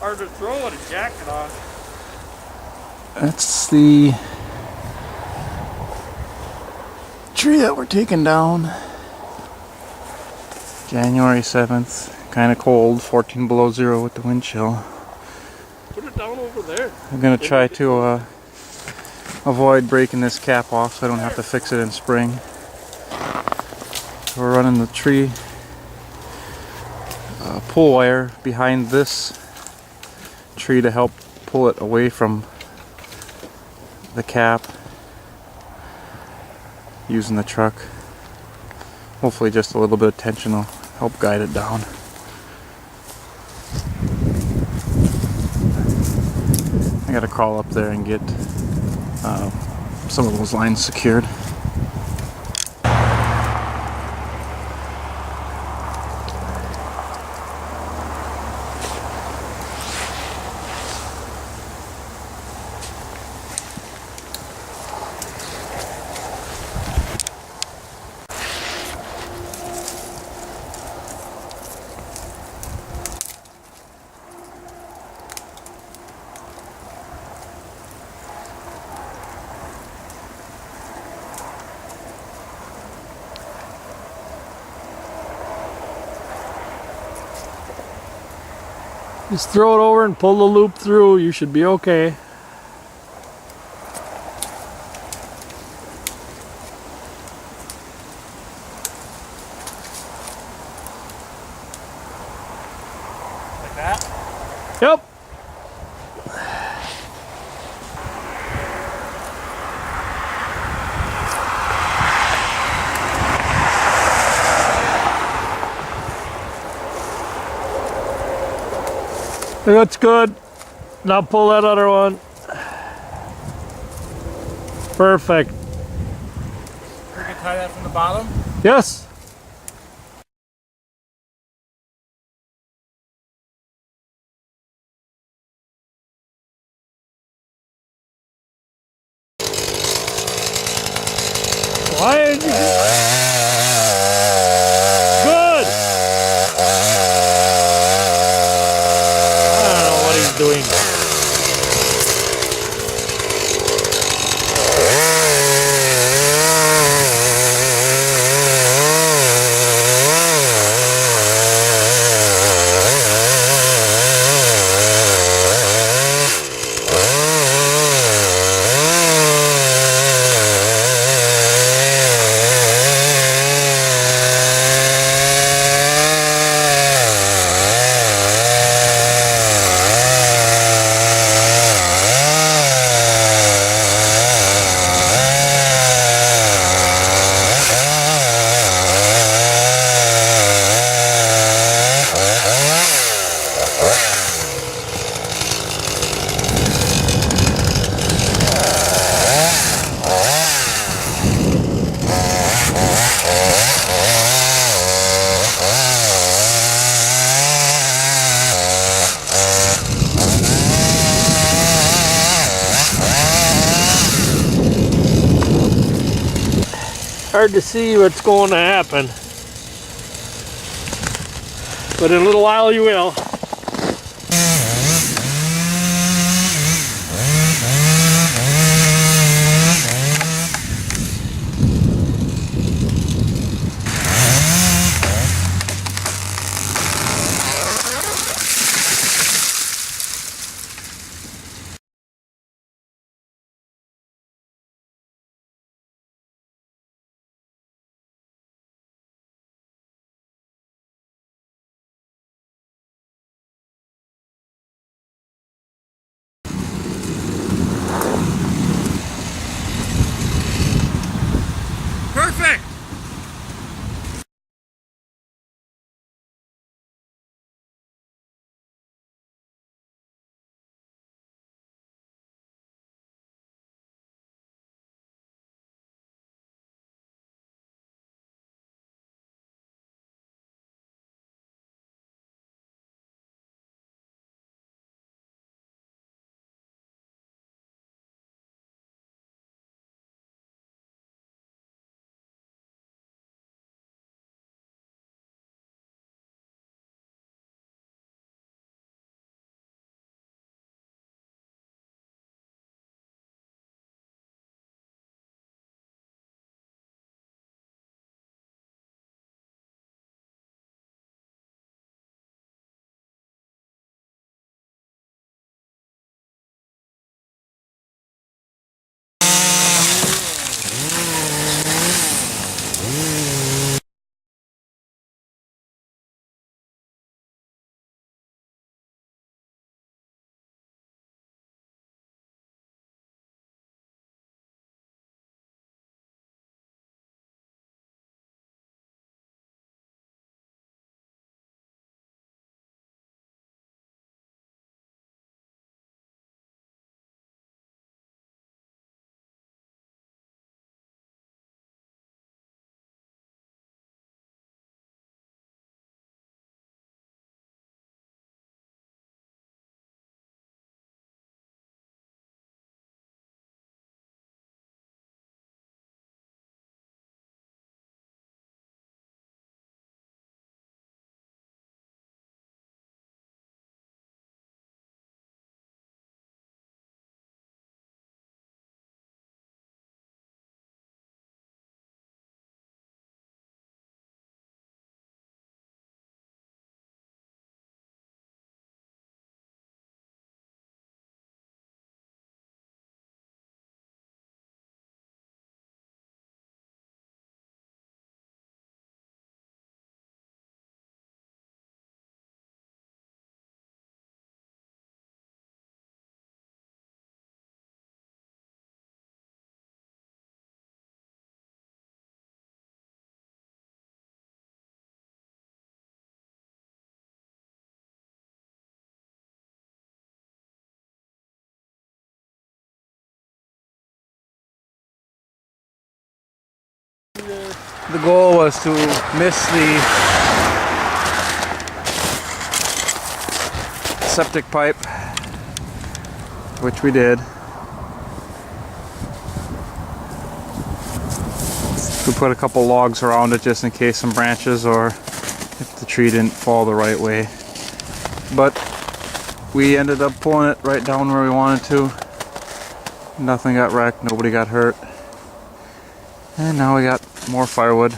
Hard to throw with a jacket on. That's the tree that we're taking down. January 7th. Kind of cold, 14 below zero with the wind chill. Put it down over there. I'm going to try to avoid breaking this cap off so I don't have to fix it in spring. We're running the tree pull wire behind this tree to help pull it away from the cap using the truck. Hopefully just a little bit of tension will help guide it down. I gotta crawl up there and get some of those lines secured. Just throw it over and pull the loop through. You should be okay. Like that? Yep. That's good. Now pull that other one. Perfect. You can tie that from the bottom? Yes. Why? Good. I don't know what he's doing. Hard to see what's going to happen, but in a little while you will. The goal was to miss the septic pipe, which we did. We put a couple logs around it just in case some branches or if the tree didn't fall the right way. But we ended up pulling it right down where we wanted to. Nothing got wrecked, nobody got hurt. And now we got more firewood.